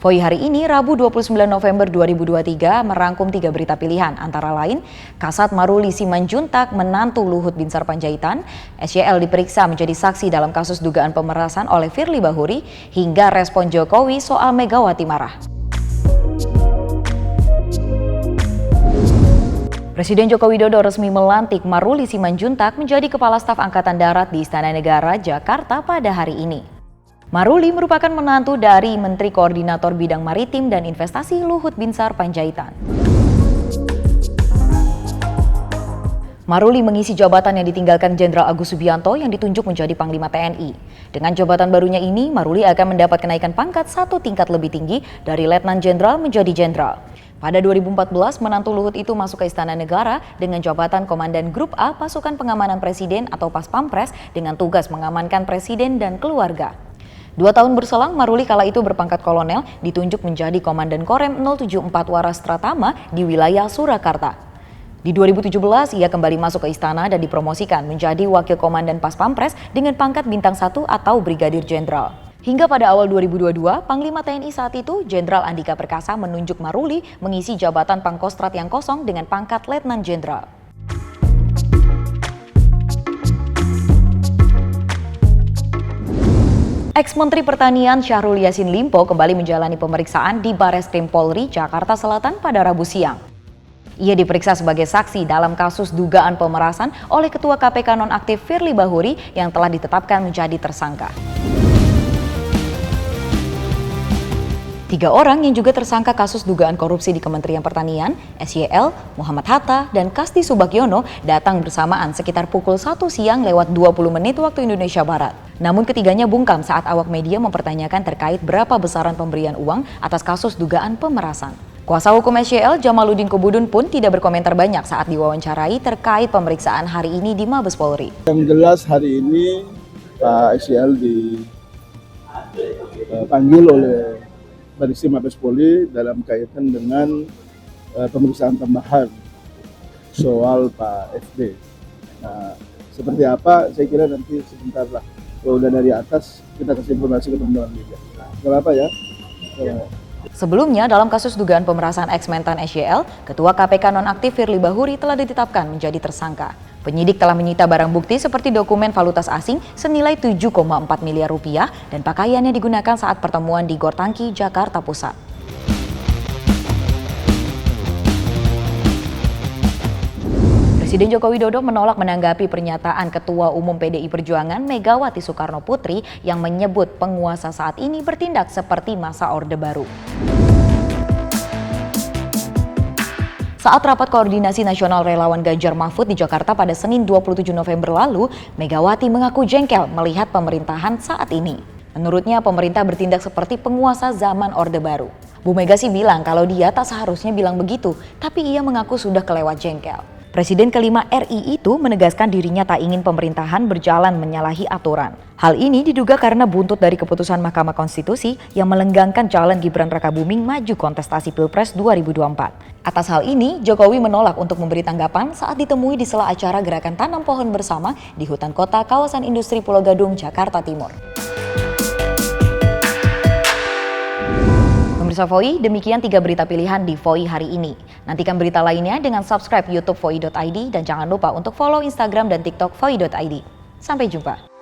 VOI hari ini, Rabu 29 November 2023, merangkum 3 berita pilihan, antara lain Kasat Maruli Simanjuntak menantu Luhut Binsar Panjaitan, SYL diperiksa menjadi saksi dalam kasus dugaan pemerasan oleh Firly Bahuri, hingga respon Jokowi soal Megawati marah. Presiden Joko Widodo resmi melantik Maruli Simanjuntak menjadi Kepala Staf Angkatan Darat di Istana Negara, Jakarta pada hari ini. Maruli merupakan menantu dari Menteri Koordinator Bidang Maritim dan Investasi Luhut Binsar Panjaitan. Maruli mengisi jabatan yang ditinggalkan Jenderal Agus Subianto yang ditunjuk menjadi Panglima TNI. Dengan jabatan barunya ini, Maruli akan mendapat kenaikan pangkat 1 tingkat lebih tinggi dari Letnan Jenderal menjadi Jenderal. Pada 2014, menantu Luhut itu masuk ke Istana Negara dengan jabatan Komandan Grup A Pasukan Pengamanan Presiden atau Paspampres dengan tugas mengamankan Presiden dan keluarga. 2 tahun berselang, Maruli kala itu berpangkat kolonel ditunjuk menjadi Komandan Korem 074 Waras Tratama di wilayah Surakarta. Di 2017, ia kembali masuk ke istana dan dipromosikan menjadi Wakil Komandan Paspampres dengan pangkat Bintang 1 atau Brigadir Jenderal. Hingga pada awal 2022, Panglima TNI saat itu, Jenderal Andika Perkasa menunjuk Maruli mengisi jabatan Pangkostrat yang kosong dengan pangkat Letnan Jenderal. Ex-Menteri Pertanian Syahrul Yassin Limpo kembali menjalani pemeriksaan di Bareskrim Polri, Jakarta Selatan pada Rabu siang. Ia diperiksa sebagai saksi dalam kasus dugaan pemerasan oleh Ketua KPK nonaktif Firly Bahuri yang telah ditetapkan menjadi tersangka. 3 orang yang juga tersangka kasus dugaan korupsi di Kementerian Pertanian, SYL, Muhammad Hatta, dan Kasti Subagiono datang bersamaan sekitar pukul 1 siang lewat 20 menit waktu Indonesia Barat. Namun ketiganya bungkam saat awak media mempertanyakan terkait berapa besaran pemberian uang atas kasus dugaan pemerasan. Kuasa hukum SYL, Jamaluddin Kubudun pun tidak berkomentar banyak saat diwawancarai terkait pemeriksaan hari ini di Mabes Polri. Yang jelas hari ini Pak SYL dipanggil oleh Bareskrim Mabes Polri dalam kaitan dengan pemeriksaan tambahan soal Pak FB. Nah, seperti apa saya kira nanti sebentar lah. Kalau udah dari atas kita kasih informasi ke teman-teman media. Gak apa ya. Sebelumnya, dalam kasus dugaan pemerasan ex-mentan SYL, Ketua KPK nonaktif Firly Bahuri telah ditetapkan menjadi tersangka. Penyidik telah menyita barang bukti seperti dokumen valutas asing senilai 7,4 miliar rupiah dan pakaian yang digunakan saat pertemuan di Gor Tangki, Jakarta Pusat. Presiden Joko Widodo menolak menanggapi pernyataan Ketua Umum PDI Perjuangan Megawati Soekarno Putri yang menyebut penguasa saat ini bertindak seperti masa Orde Baru. Saat rapat koordinasi nasional relawan Ganjar Mahfud di Jakarta pada Senin 27 November lalu, Megawati mengaku jengkel melihat pemerintahan saat ini. Menurutnya pemerintah bertindak seperti penguasa zaman Orde Baru. Bu Mega sih bilang kalau dia tak seharusnya bilang begitu, tapi ia mengaku sudah kelewat jengkel. Presiden kelima RI itu menegaskan dirinya tak ingin pemerintahan berjalan menyalahi aturan. Hal ini diduga karena buntut dari keputusan Mahkamah Konstitusi yang melenggangkan jalan Gibran Rakabuming maju kontestasi Pilpres 2024. Atas hal ini, Jokowi menolak untuk memberi tanggapan saat ditemui di sela acara Gerakan Tanam Pohon Bersama di Hutan Kota Kawasan Industri Pulau Gadung, Jakarta Timur. Pemirsa VOI, demikian 3 berita pilihan di VOI hari ini. Nantikan berita lainnya dengan subscribe YouTube VOI.id dan jangan lupa untuk follow Instagram dan TikTok VOI.id. Sampai jumpa.